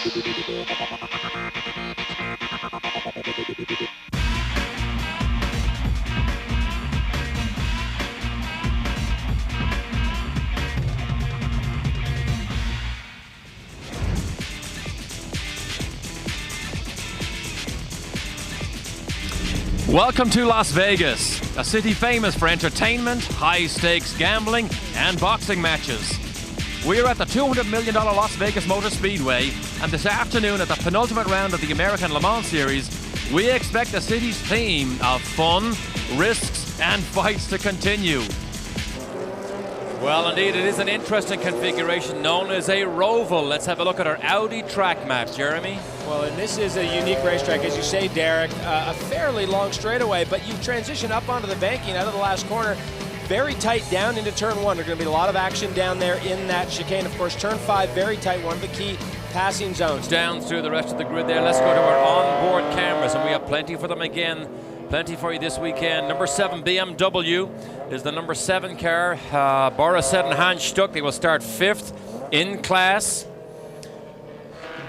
Welcome to Las Vegas, a city famous for entertainment, high-stakes gambling, and boxing matches. We're at the $200 million Las Vegas Motor Speedway, and this afternoon at the penultimate round of the American Le Mans Series, we expect the city's theme of fun, risks, and fights to continue. Well, indeed, it is an interesting configuration known as a roval. Let's have a look at our Audi track map, Jeremy. Well, and this is a unique racetrack, as you say, Derek. A fairly long straightaway, but you transition up onto the banking out of the last corner. Very tight down into turn one. There's going to be a lot of action down there in that chicane. Of course, turn 5, very tight, one of the key passing zones. Down through the rest of the grid there. Let's go to our onboard cameras, and we have plenty for them again. Plenty for you this weekend. Number 7 BMW is the number 7 car. Boris said and Hans Stuck, they will start 5th in class.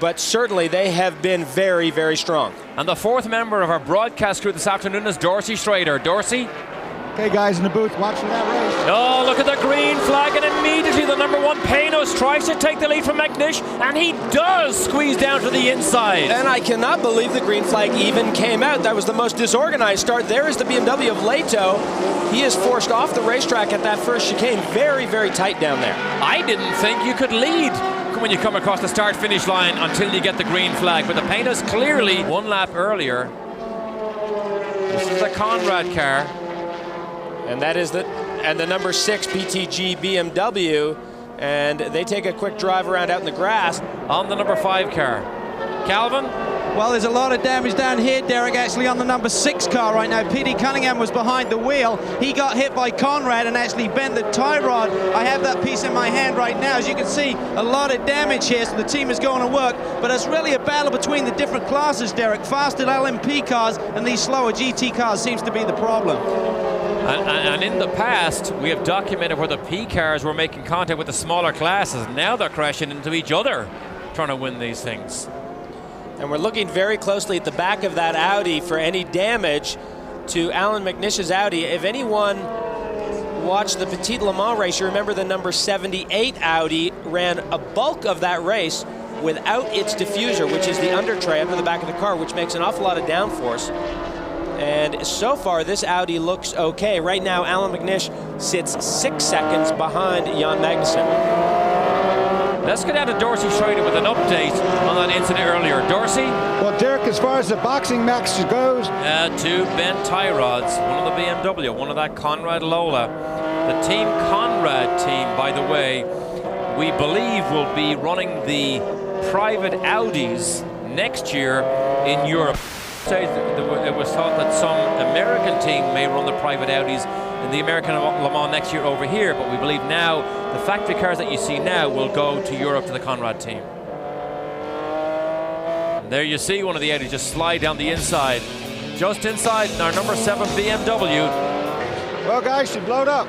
But certainly they have been very, very strong. And the 4th member of our broadcast crew this afternoon is Dorsey Schrader. Dorsey? Okay, guys in the booth watching that race. Oh, look at the green flag, and immediately the number 1 Panos tries to take the lead from McNish, and he does squeeze down to the inside. And I cannot believe the green flag even came out. That was the most disorganized start. There is the BMW of Leto. He is forced off the racetrack at that first chicane. Very, very tight down there. I didn't think you could lead when you come across the start-finish line until you get the green flag, but the Panos clearly 1 lap earlier. This is the Conrad car. And that is the number 6 PTG BMW, and they take a quick drive around out in the grass. On the number 5 car. Calvin? Well, there's a lot of damage down here, Derek, actually on the number 6 car right now. P.D. Cunningham was behind the wheel. He got hit by Conrad and actually bent the tie rod. I have that piece in my hand right now. As you can see, a lot of damage here, so the team is going to work. But it's really a battle between the different classes, Derek. Faster LMP cars and these slower GT cars seems to be the problem. And in the past, we have documented where the P cars were making contact with the smaller classes. Now they're crashing into each other, trying to win these things. And we're looking very closely at the back of that Audi for any damage to Alan McNish's Audi. If anyone watched the Petit Le Mans race, you remember the number 78 Audi ran a bulk of that race without its diffuser, which is the under tray under the back of the car, which makes an awful lot of downforce. And so far, this Audi looks okay. Right now, Alan McNish sits 6 seconds behind Jan Magnussen. Let's get down to Dorsey Schrader with an update on that incident earlier. Dorsey? Well, Derek, as far as the boxing match goes... 2 bent tie rods, one of the BMW, one of that Conrad Lola. The Team Conrad team, by the way, we believe will be running the private Audis next year in Europe. It was thought that some American team may run the private Audis in the American Le Mans next year over here, but we believe now the factory cars that you see now will go to Europe to the Conrad team. And there you see one of the Audis just slide down the inside. Just inside our number 7 BMW. Well, guys, she blowed up.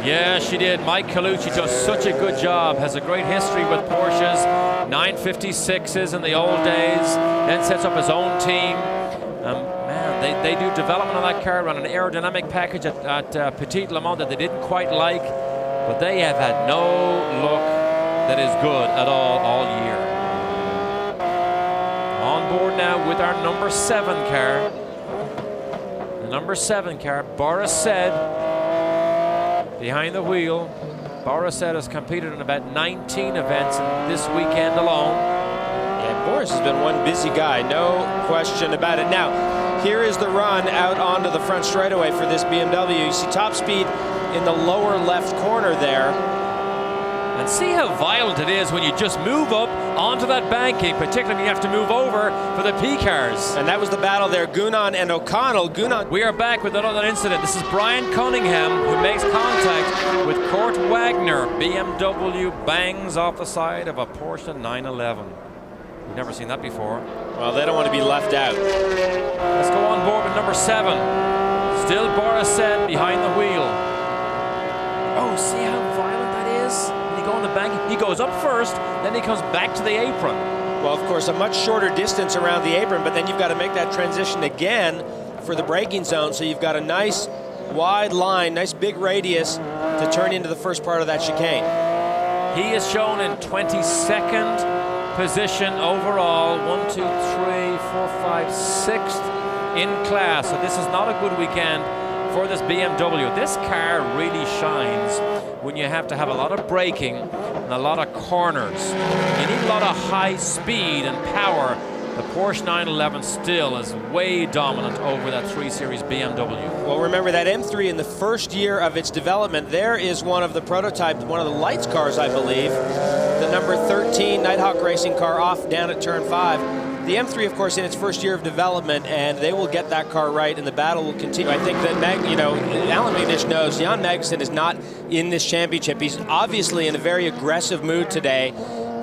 Yeah, she did. Mike Colucci does such a good job. Has a great history with Porsches, 956s in the old days, then sets up his own team. Man, they do development on that car, run an aerodynamic package at Petit Le Mans that they didn't quite like, but they have had no look that is good at all year. On board now with our number 7 car. The number 7 car, Boris said, behind the wheel. Boris said has competed in about 19 events this weekend alone. Yeah, Boris has been one busy guy, no question about it. Now, here is the run out onto the front straightaway for this BMW. You see top speed in the lower left corner there. And see how violent it is when you just move up onto that banking, particularly when you have to move over for the P cars. And that was the battle there, Gunan and O'Connell. We are back with another incident. This is Brian Cunningham who makes contact with Kurt Wagner. BMW bangs off the side of a Porsche 911. We've never seen that before. Well, they don't want to be left out. Let's go on board with number 7. Still Boris said behind the wheel. Oh, see how violent that is? When you go on the bank, he goes up first, then he comes back to the apron. Well, of course, a much shorter distance around the apron, but then you've got to make that transition again for the braking zone. So you've got a nice wide line, nice big radius to turn into the first part of that chicane. He is shown in 22nd position overall. 1, 2, 3, 4, 5, 6th in class. So this is not a good weekend for this BMW. This car really shines when you have to have a lot of braking and a lot of corners. You need a lot of high speed and power. The Porsche 911 still is way dominant over that 3 Series BMW. Well, remember that M3 in the first year of its development, there is one of the prototypes, one of the lights cars, I believe, the number 13 Nighthawk racing car off down at turn 5. The M3, of course, in its first year of development, and they will get that car right, and the battle will continue. I think that, Alan McNish knows Jan Magnussen is not in this championship. He's obviously in a very aggressive mood today,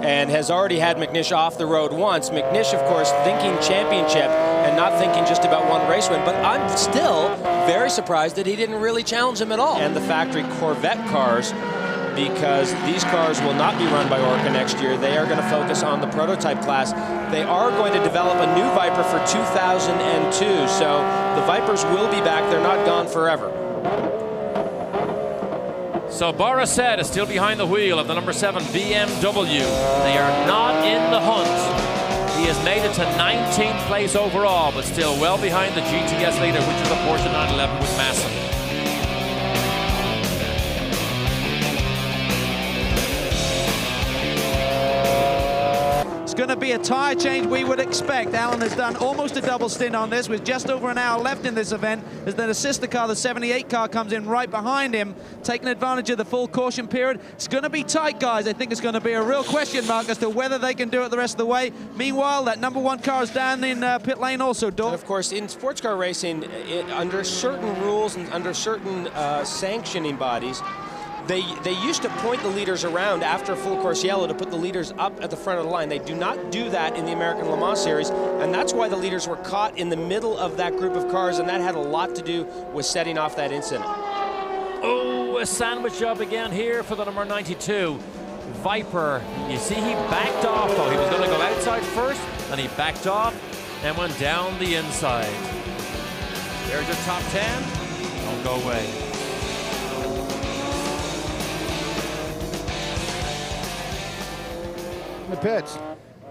and has already had McNish off the road once. McNish, of course, thinking championship and not thinking just about one race win. But I'm still very surprised that he didn't really challenge him at all. And the factory Corvette cars, because these cars will not be run by Orca next year. They are going to focus on the prototype class. They are going to develop a new Viper for 2002. So the Vipers will be back. They're not gone forever. So Boris Said is still behind the wheel of the number 7 BMW. They are not in the hunt. He has made it to 19th place overall, but still well behind the GTS leader, which is the Porsche 911 with Masson. It's going to be a tyre change we would expect. Alan has done almost a double stint on this with just over an hour left in this event, as the sister car, the 78 car, comes in right behind him, taking advantage of the full caution period. It's going to be tight, guys. I think it's going to be a real question mark as to whether they can do it the rest of the way. Meanwhile, that number 1 car is down in pit lane also, Doug. And of course, in sports car racing, under certain rules and under certain sanctioning bodies, They used to point the leaders around after a full course yellow to put the leaders up at the front of the line. They do not do that in the American Le Mans Series, and that's why the leaders were caught in the middle of that group of cars, and that had a lot to do with setting off that incident. Oh, a sandwich job again here for the number 92 Viper. You see, he backed off, though. He was going to go outside first, and he backed off and went down the inside. There's your top 10. Don't go away. The pits.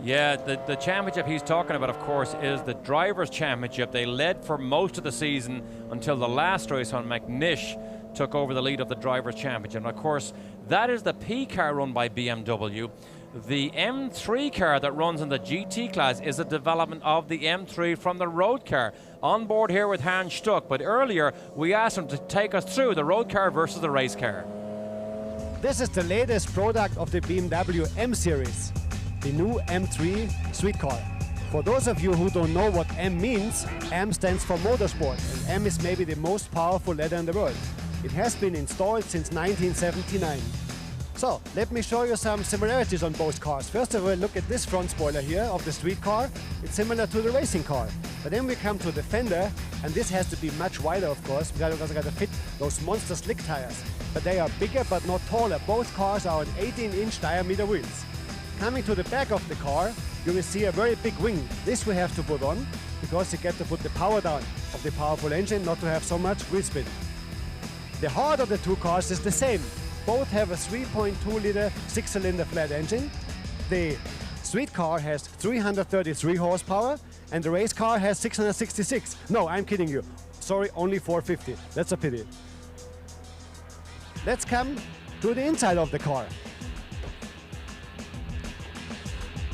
Yeah, the championship he's talking about, of course, is the Drivers' Championship. They led for most of the season until the last race when McNish took over the lead of the Drivers' Championship. And of course, that is the P car run by BMW. The M3 car that runs in the GT class is a development of the M3 from the road car. On board here with Hans Stuck, but earlier we asked him to take us through the road car versus the race car. This is the latest product of the BMW M Series, the new M3 street car. For those of you who don't know what M means, M stands for motorsport, and M is maybe the most powerful letter in the world. It has been installed since 1979. So, let me show you some similarities on both cars. First of all, look at this front spoiler here of the street car. It's similar to the racing car. But then we come to the fender, and this has to be much wider, of course, because it's got to fit those monster slick tires. But they are bigger but not taller. Both cars are on 18-inch diameter wheels. Coming to the back of the car, you will see a very big wing. This we have to put on, because you get to put the power down of the powerful engine, not to have so much wheel spin. The heart of the two cars is the same. Both have a 3.2-liter 6-cylinder flat engine. The street car has 333 horsepower, and the race car has 666. No, I'm kidding you. Sorry, only 450. That's a pity. Let's come to the inside of the car.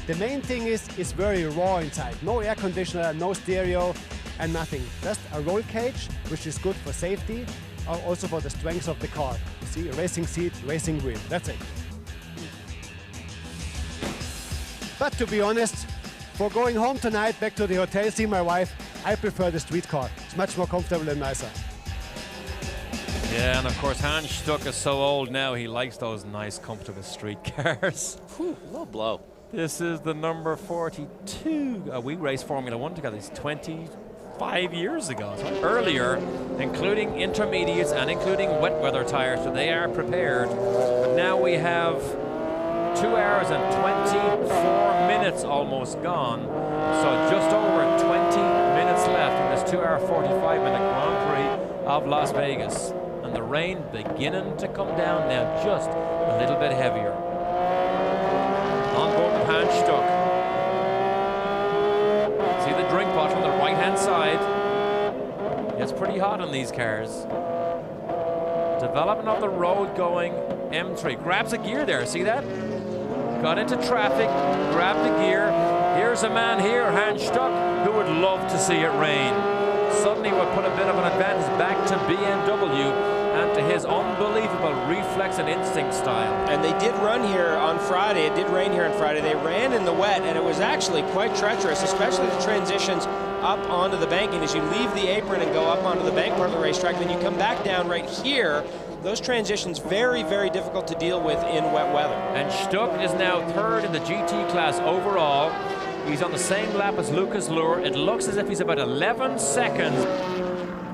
The main thing is it's very raw inside. No air conditioner, no stereo, and nothing. Just a roll cage, which is good for safety, also for the strength of the car. You see, a racing seat, racing wheel. That's it. But to be honest, for going home tonight, back to the hotel, see my wife, I prefer the street car. It's much more comfortable and nicer. Yeah, and of course, Hans Stuck is so old now, he likes those nice, comfortable street cars. Whew, low blow. This is the number 42. We raced Formula 1 together. It's 25 years ago. So earlier, including intermediates and including wet weather tires, so they are prepared. But now we have 2 hours and 24 minutes minutes almost gone. So just over 20 minutes left in this 2-hour 45-minute Grand Prix of Las Vegas. And the rain beginning to come down now, just a little bit heavier. On board with Hans Stuck. See the drink bottle on the right-hand side. It's pretty hot on these cars. Development of the road going M3. Grabs a gear there, see that? Got into traffic, grabbed the gear. Here's a man here, Hans Stuck, who would love to see it rain. Suddenly would put a bit of an advantage back to BMW and to his unbelievable reflex and instinct style. And they did run here on Friday. It did rain here on Friday. They ran in the wet, and it was actually quite treacherous, especially the transitions up onto the banking. As you leave the apron and go up onto the bank part of the racetrack, then you come back down right here. Those transitions very, very difficult to deal with in wet weather. And Stuck is now third in the GT class overall. He's on the same lap as Lucas Luhr. It looks as if he's about 11 seconds.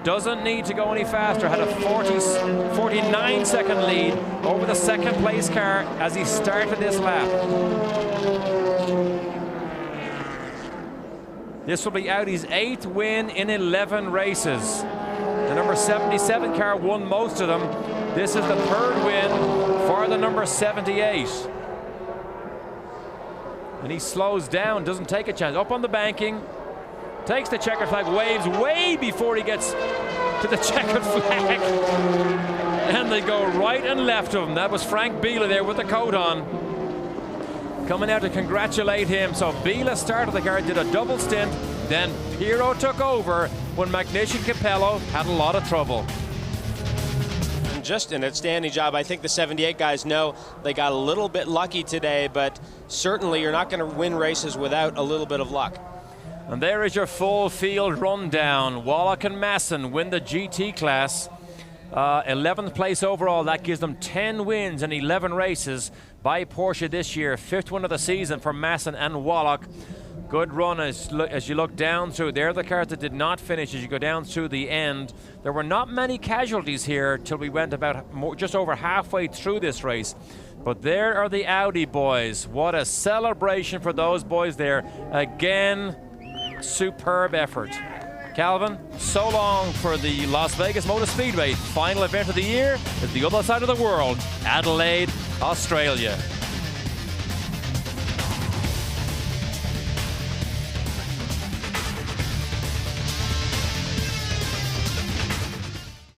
Doesn't need to go any faster. Had a 49-second lead over the second place car as he started this lap. This will be Audi's 8th win in 11 races. The number 77 car won most of them. This is the 3rd win for the number 78. And he slows down, doesn't take a chance. Up on the banking, takes the checkered flag, waves way before he gets to the checkered flag. And they go right and left of him. That was Frank Biela there with the coat on. Coming out to congratulate him. So Biela started the car, did a double stint, then Pirro took over when McNish and Capello had a lot of trouble. Just an outstanding job. I think the 78 guys know they got a little bit lucky today, but certainly you're not going to win races without a little bit of luck. And there is your full field rundown. Wallach and Masson win the GT class. 11th place overall. That gives them 10 wins in 11 races by Porsche this year. 5th one of the season for Masson and Wallach. Good run as you look down through. They're the cars that did not finish as you go down through the end. There were not many casualties here till we went about just over halfway through this race. But there are the Audi boys. What a celebration for those boys there. Again, superb effort. Calvin, so long for the Las Vegas Motor Speedway. Final event of the year is the other side of the world, Adelaide, Australia.